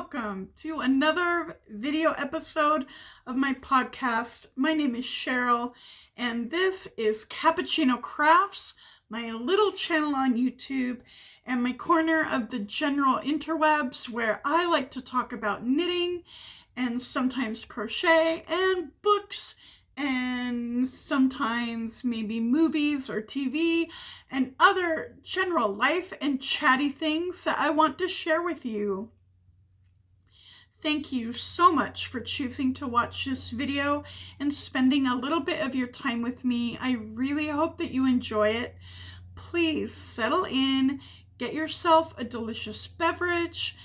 welcome to another video episode of my podcast. My name is Cheryl, and this is Cappuccino Crafts, my little channel on YouTube, and my corner of the general interwebs where I like to talk about knitting and sometimes crochet and books and sometimes maybe movies or TV and other general life and chatty things that I want to share with you. Thank you so much for choosing to watch this video and spending a little bit of your time with me. I really hope that you enjoy it. Please settle in, get yourself a delicious beverage,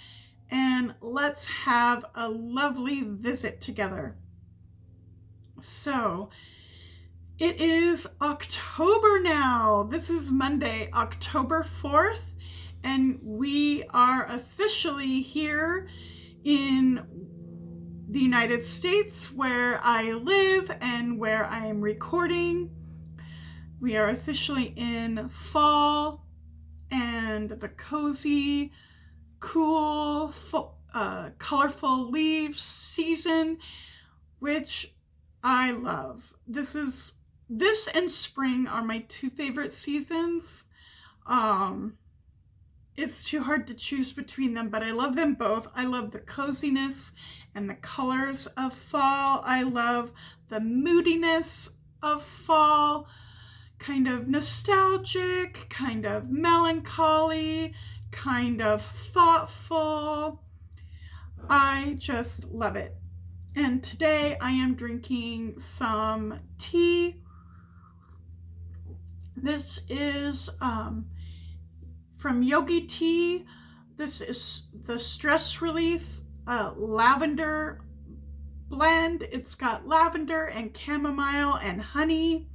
and let's have a lovely visit together. So, it is October now. This is Monday, October 4th, and we are officially here in the United States where I live and where I am recording. We are officially in fall and the cozy, cool, colorful leaves season, which I love. This and spring are my two favorite seasons. It's too hard to choose between them, but I love them both. I love the coziness and the colors of fall. I love the moodiness of fall, kind of nostalgic, kind of melancholy, kind of thoughtful. I just love it. And today I am drinking some tea. This is from Yogi Tea. This is the Stress Relief lavender blend. It's got lavender and chamomile and honey.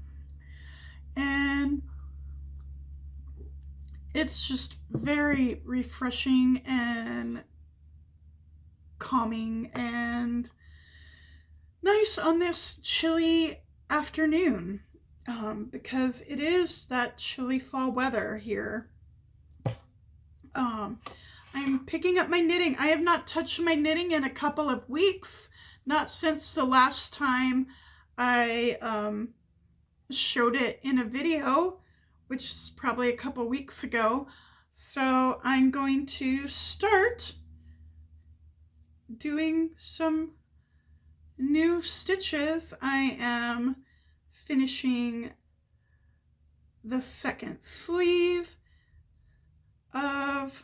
And it's just very refreshing and calming and nice on this chilly afternoon because it is that chilly fall weather here. I'm picking up my knitting. I have not touched my knitting in a couple of weeks, not since the last time I showed it in a video, which is probably a couple weeks ago. So I'm going to start doing some new stitches. I am finishing the second sleeve of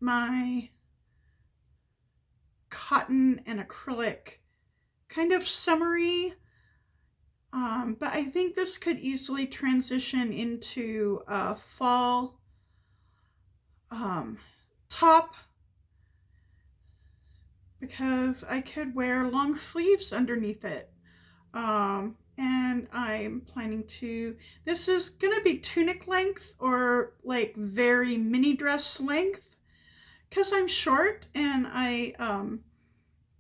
my cotton and acrylic kind of summery, but I think this could easily transition into a fall top because I could wear long sleeves underneath it. And I'm planning to, this is gonna be tunic length or like very mini dress length because I'm short and I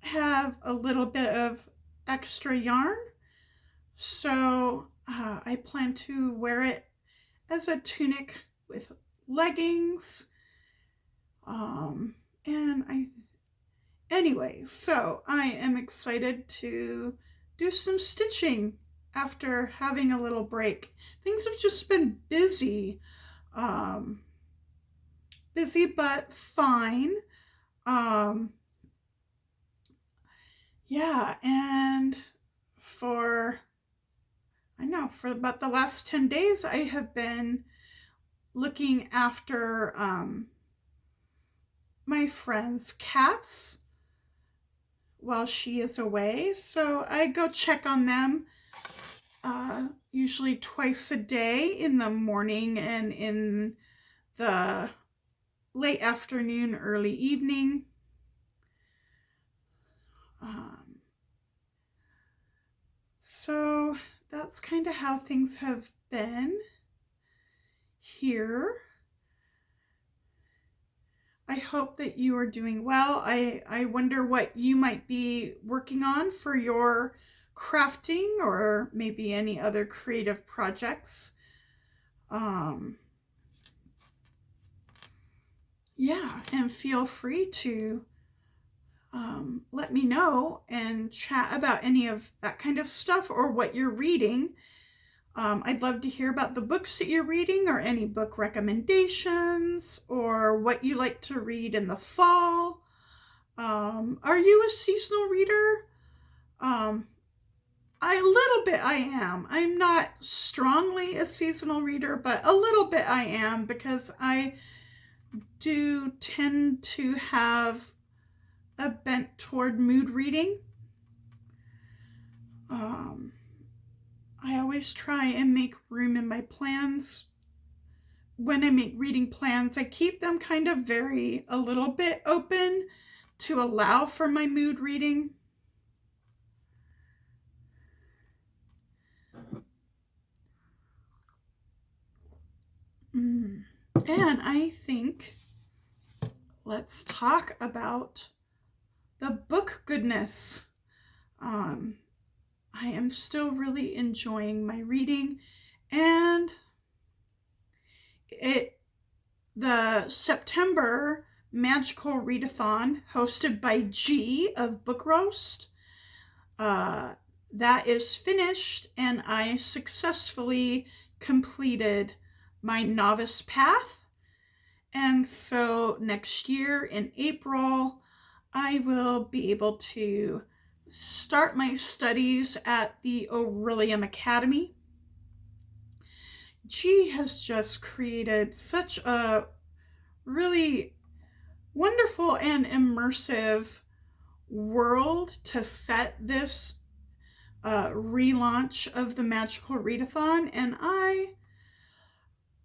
have a little bit of extra yarn. So I plan to wear it as a tunic with leggings. Anyway, so I am excited to do some stitching after having a little break. Things have just been busy. Busy but fine. Yeah, and for about the last 10 days I have been looking after my friend's cats while she is away. So I go check on them usually twice a day, in the morning and in the late afternoon, early evening. So that's kind of how things have been here. I hope that you are doing well. I wonder what you might be working on for your crafting or maybe any other creative projects. yeah, and feel free to let me know and chat about any of that kind of stuff or what you're reading. I'd love to hear about the books that you're reading or any book recommendations or what you like to read in the fall. Are you a seasonal reader? A little bit I am. I'm not strongly a seasonal reader, but a little bit I am because I do tend to have a bent toward mood reading. I always try and make room in my plans. When I make reading plans, I keep them kind of a little bit open to allow for my mood reading. And I think let's talk about the book goodness. I am still really enjoying my reading, and the September Magical Readathon hosted by G of Book Roast, that is finished, and I successfully completed my novice path. And so next year in April, I will be able to start my studies at the Orilium Academy. G has just created such a really wonderful and immersive world to set this relaunch of the Magical Readathon, and I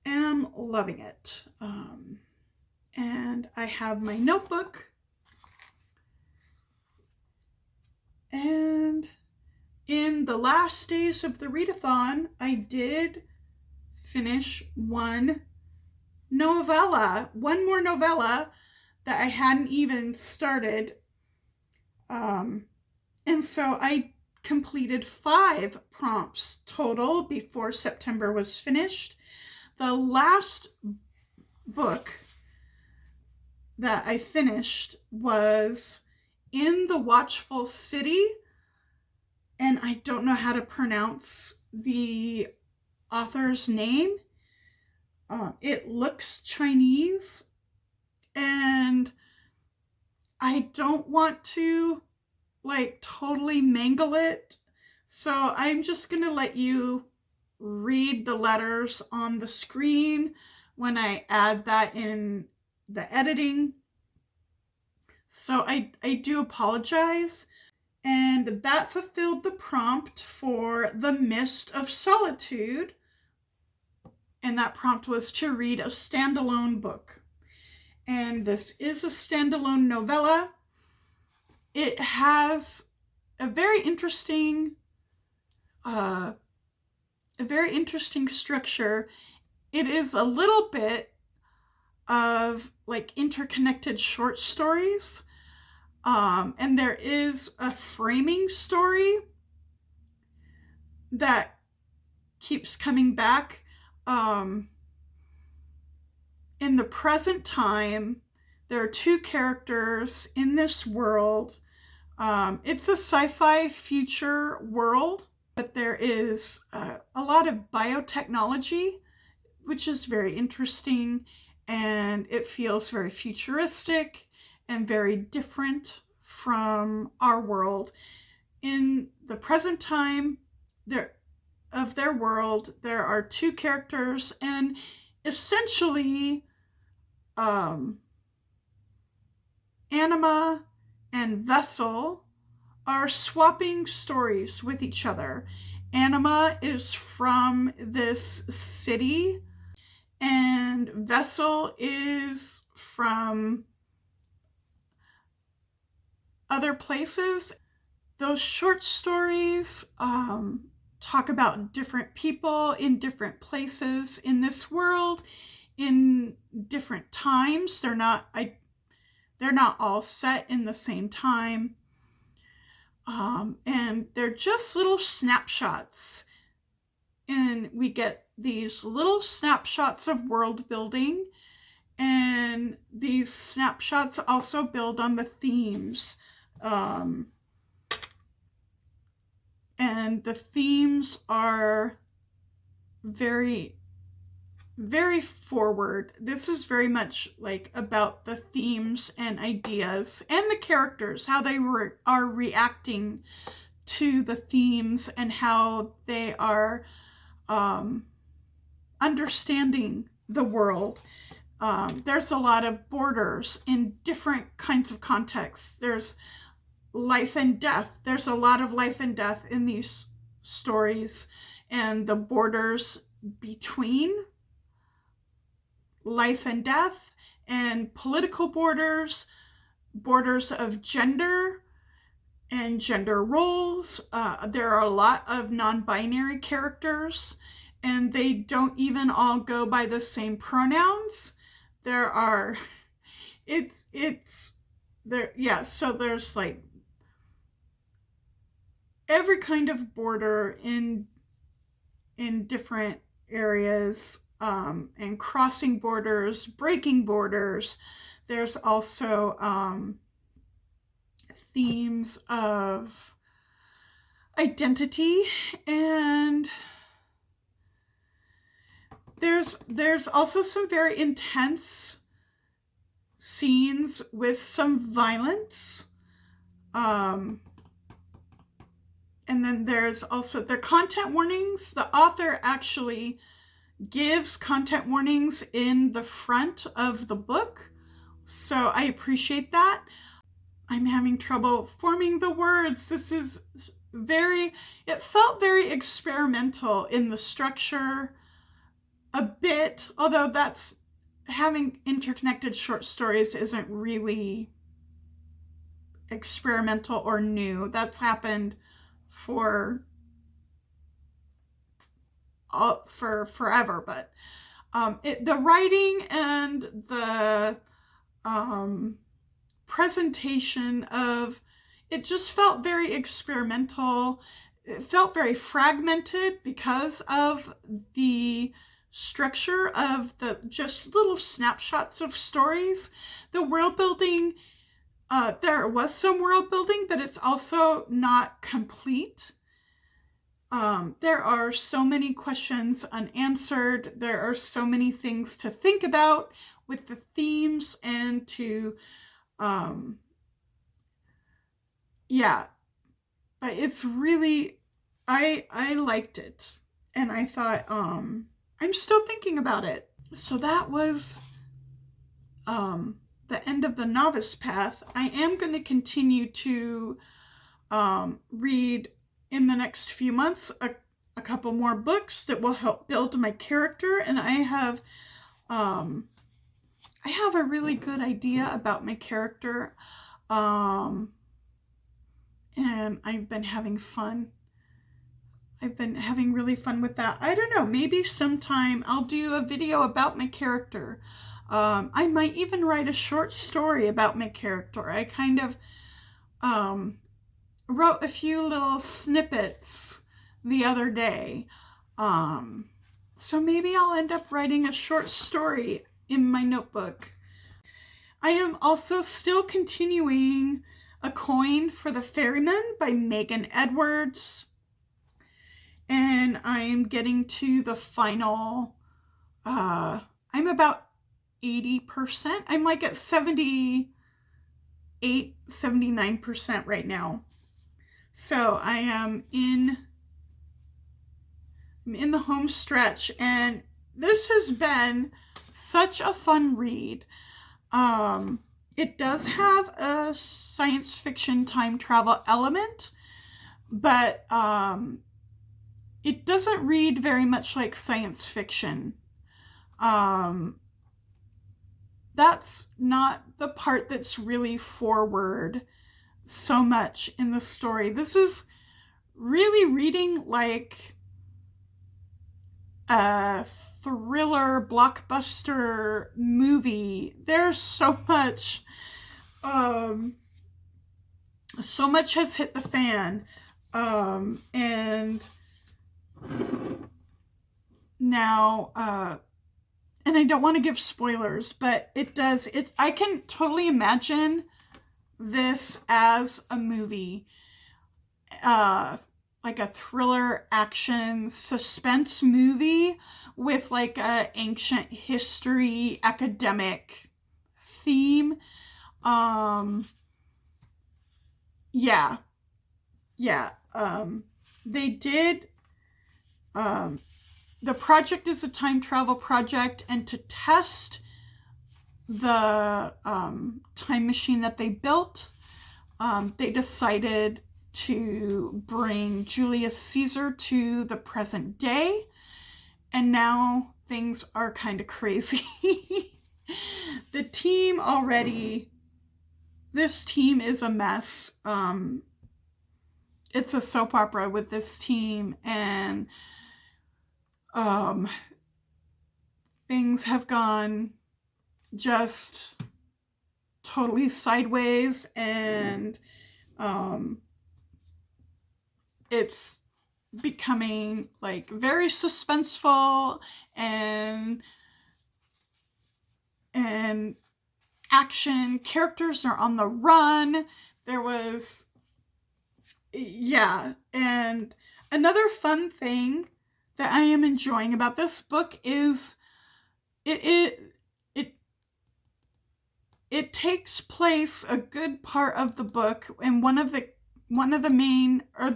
am loving it. And I have my notebook, and in the last days of the readathon, I did finish one more novella that I hadn't even started. And so I completed 5 prompts total before September was finished. The last book that I finished was In the Watchful City, and I don't know how to pronounce the author's name. It looks Chinese, and I don't want to totally mangle it, so I'm just gonna let you read the letters on the screen when I add that in the editing. So I do apologize. And that fulfilled the prompt for The Mist of Solitude. And that prompt was to read a standalone book. And this is a standalone novella. It has a very interesting structure. It is a little bit of interconnected short stories. And there is a framing story that keeps coming back. In the present time, there are 2 characters in this world. It's a sci-fi future world, but there is a lot of biotechnology, which is very interesting, and it feels very futuristic and very different from our world. In the present time of their world, there are 2 characters, and essentially Anima and Vessel are swapping stories with each other. Anima is from this city, and Vessel is from other places. Those short stories talk about different people in different places in this world, in different times. They're not all set in the same time. And they're just little snapshots. And we get these little snapshots of world building, And these snapshots also build on the themes. And the themes are very, very forward. This is very much like about the themes and ideas and the characters, how they are reacting to the themes and how they are understanding the world. There's a lot of borders in different kinds of contexts. There's life and death. There's a lot of life and death in these stories, and the borders between life and death, and political borders, borders of gender and gender roles. There are a lot of non-binary characters, and they don't even all go by the same pronouns. There are, it's there, yeah, so there's like every kind of border in different areas, and crossing borders, breaking borders. There's also themes of identity, and there's also some very intense scenes with some violence. And then there's also the content warnings. The author actually gives content warnings in the front of the book, so I appreciate that. I'm having trouble forming the words. This is it felt very experimental in the structure a bit, although that's having interconnected short stories isn't really experimental or new. That's happened for forever, but the writing and the presentation of it just felt very experimental. It felt very fragmented because of the structure of the just little snapshots of stories. The world building, there was some world building, but it's also not complete. There are so many questions unanswered. There are so many things to think about with the themes and to, yeah, but it's really, I liked it, and I thought, I'm still thinking about it. So that was the end of the novice path. I am going to continue to read in the next few months a couple more books that will help build my character, and I have a really good idea about my character, and I've been having fun. I've been having really fun with that. I don't know, maybe sometime I'll do a video about my character. I might even write a short story about my character. I kind of wrote a few little snippets the other day. So maybe I'll end up writing a short story in my notebook. I am also still continuing A Coin for the Ferryman by Megan Edwards. And I am getting to the final, I'm about 80%. I'm like at 78, 79% right now. So I am in the home stretch, and this has been such a fun read. It does have a science fiction time travel element, but it doesn't read very much like science fiction. That's not the part that's really forward so much in the story. This is really reading like a thriller blockbuster movie. There's so much has hit the fan, and now and I don't want to give spoilers, but I can totally imagine this as a movie, like a thriller action suspense movie with like a ancient history academic theme. Yeah. They did, the project is a time travel project, and to test the time machine that they built, they decided to bring Julius Caesar to the present day, and now things are kind of crazy. The team already, this team is a mess. It's a soap opera with this team, and things have gone just totally sideways, and it's becoming like very suspenseful and action. Characters are on the run. There was, yeah. And another fun thing that I am enjoying about this book is it takes place a good part of the book, and one of the main, or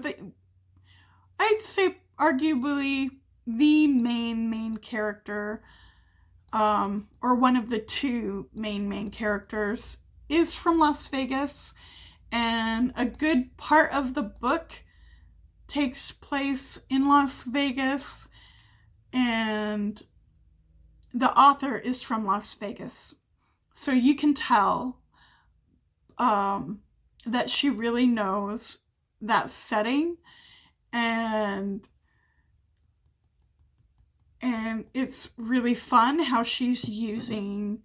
I'd say arguably the main character, or one of the two main characters, is from Las Vegas, and a good part of the book takes place in Las Vegas, and the author is from Las Vegas. So you can tell that she really knows that setting, and it's really fun how she's using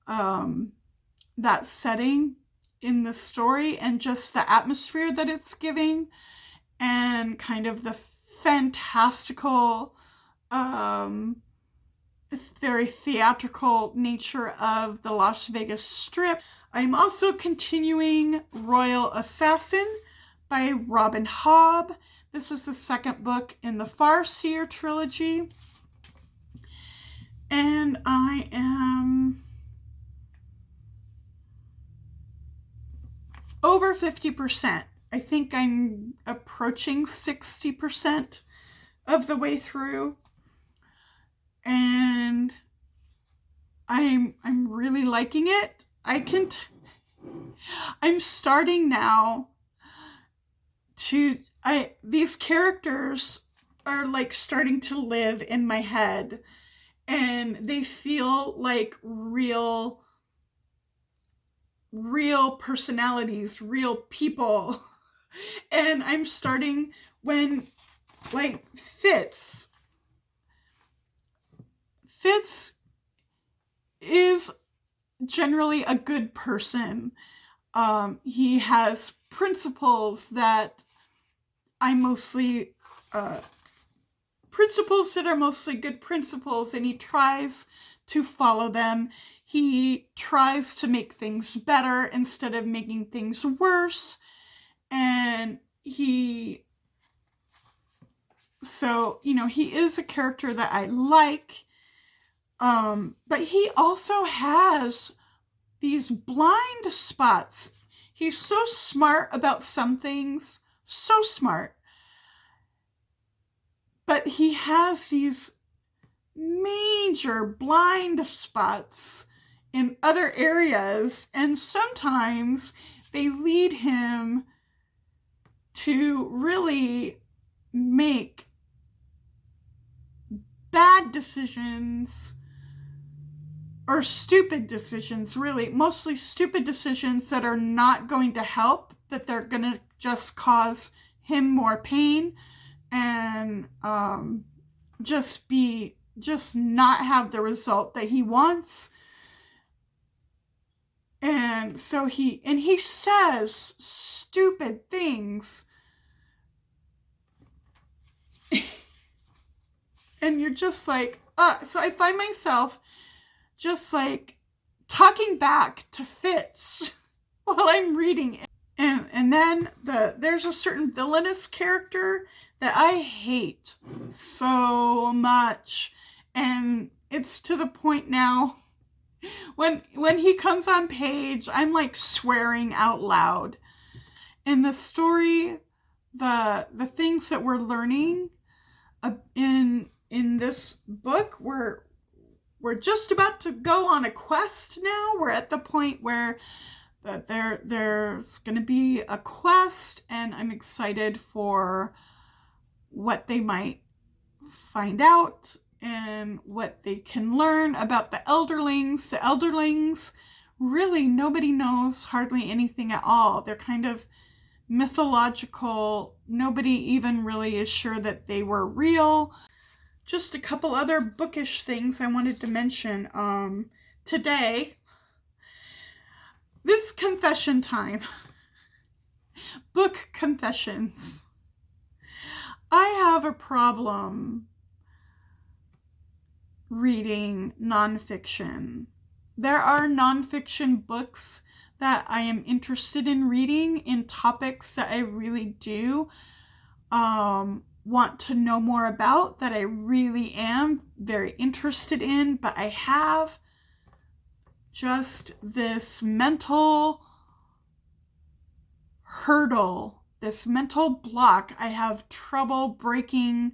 that setting in the story, and just the atmosphere that it's giving, and kind of the fantastical, very theatrical nature of the Las Vegas Strip. I'm also continuing Royal Assassin by Robin Hobb. This is the second book in the Farseer trilogy, and I am over 50%. I think I'm approaching 60% of the way through, and I'm really liking it. I'm starting now to, these characters are like starting to live in my head, and they feel like real personalities, real people. And I'm starting when, like, Fitz is generally a good person. He has principles that are mostly good principles, and he tries to follow them. He tries to make things better instead of making things worse. And he is a character that I like. But he also has these blind spots. He's so smart about some things, so smart. But he has these major blind spots in other areas, and sometimes they lead him to really make bad decisions, or stupid decisions, really. Mostly stupid decisions that are not going to help, that they're going to just cause him more pain, and just not have the result that he wants. And so he says stupid things. And you're just like, so I find myself just like talking back to Fitz while I'm reading it. And then there's a certain villainous character that I hate so much. And it's to the point now when he comes on page, I'm like swearing out loud. In the story, the things that we're learning in this book, we're just about to go on a quest now. We're at the point where there's going to be a quest, and I'm excited for what they might find out and what they can learn about the elderlings. The elderlings, really, nobody knows hardly anything at all. They're kind of mythological. Nobody even really is sure that they were real. Just a couple other bookish things I wanted to mention today. This confession time. Book confessions. I have a problem reading nonfiction. There are nonfiction books that I am interested in reading in topics that I really do want to know more about, that I really am very interested in, but I have just this mental hurdle, this mental block I have trouble breaking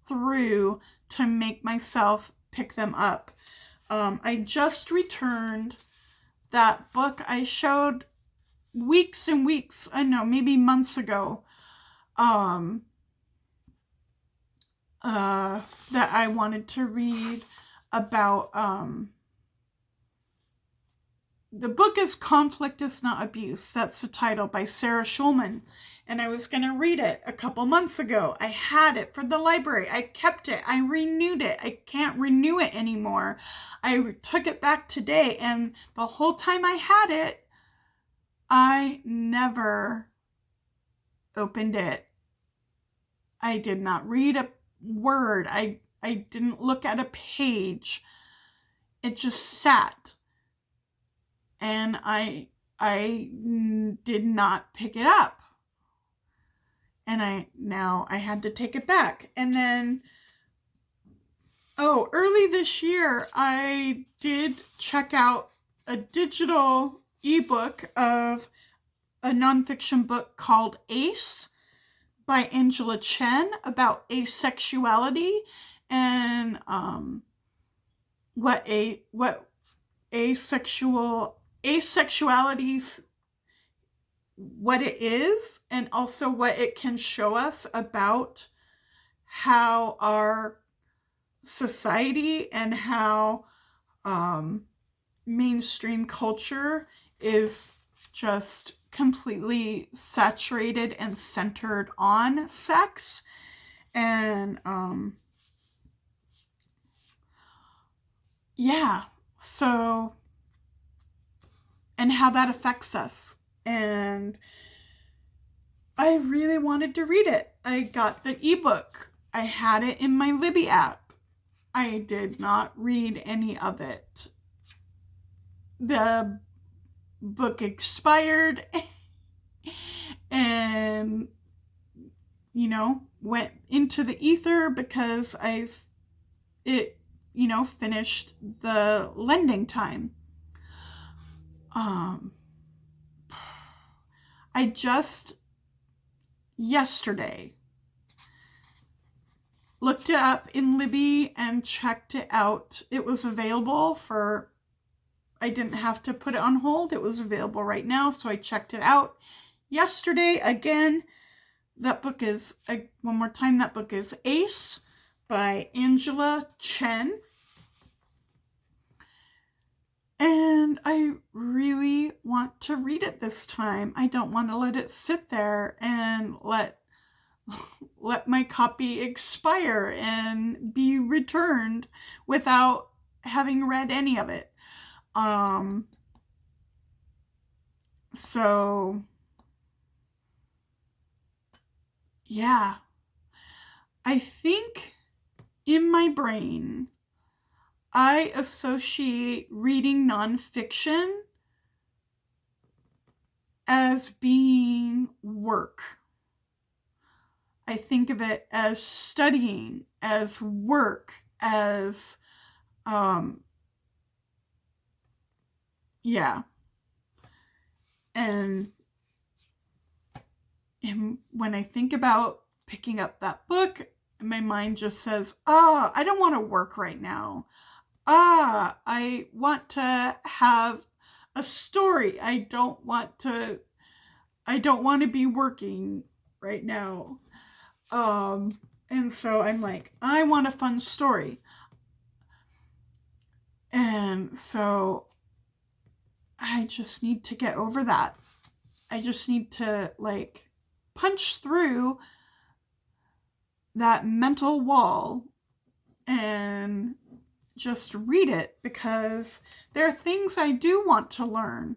through to make myself pick them up. I just returned that book I showed weeks and weeks, I know, maybe months ago, that I wanted to read about. The book is Conflict is Not Abuse. That's the title, by Sarah Schulman. And I was going to read it a couple months ago. I had it for the library. I kept it. I renewed it. I can't renew it anymore. I took it back today, and the whole time I had it, I never opened it. I did not read a word. I didn't look at a page. It just sat. And I did not pick it up. And I had to take it back. And then, early this year, I did check out a digital ebook of a nonfiction book called Ace by Angela Chen, about asexuality and what asexuality's, what it is, and also what it can show us about how our society and how mainstream culture is just completely saturated and centered on sex. And so, and how that affects us. And I really wanted to read it. I got the ebook. I had it in my Libby app. I did not read any of it. The book expired and, went into the ether because finished the lending time. I just yesterday looked it up in Libby and checked it out. It was available I didn't have to put it on hold. It was available right now, so I checked it out yesterday. Again, that book is, one more time, that book is Ace by Angela Chen. And I really want to read it this time. I don't want to let it sit there and let my copy expire and be returned without having read any of it. So yeah, I think in my brain, I associate reading nonfiction as being work. I think of it as studying, as work, as, yeah. And when I think about picking up that book, my mind just says, I don't want to work right now. I want to have a story. I don't want to be working right now. And so I'm like, I want a fun story. And so I just need to get over that. I just need to punch through that mental wall and just read it, because there are things I do want to learn.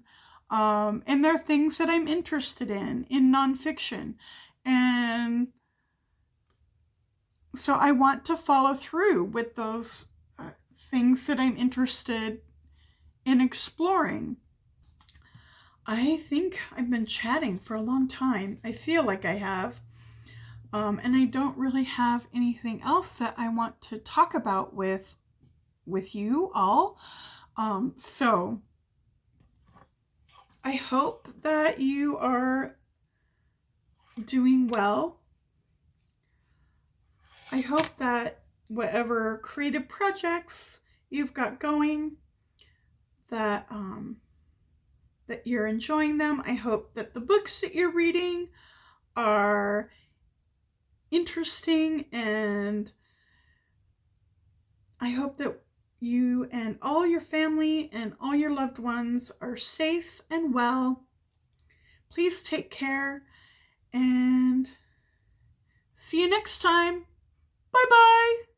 And there are things that I'm interested in nonfiction. And so I want to follow through with those things that I'm interested in exploring. I think I've been chatting for a long time. I feel like I have. And I don't really have anything else that I want to talk about with you all. So I hope that you are doing well. I hope that whatever creative projects you've got going, that that you're enjoying them. I hope that the books that you're reading are interesting, and I hope that you and all your family and all your loved ones are safe and well. Please take care, and see you next time. Bye-bye.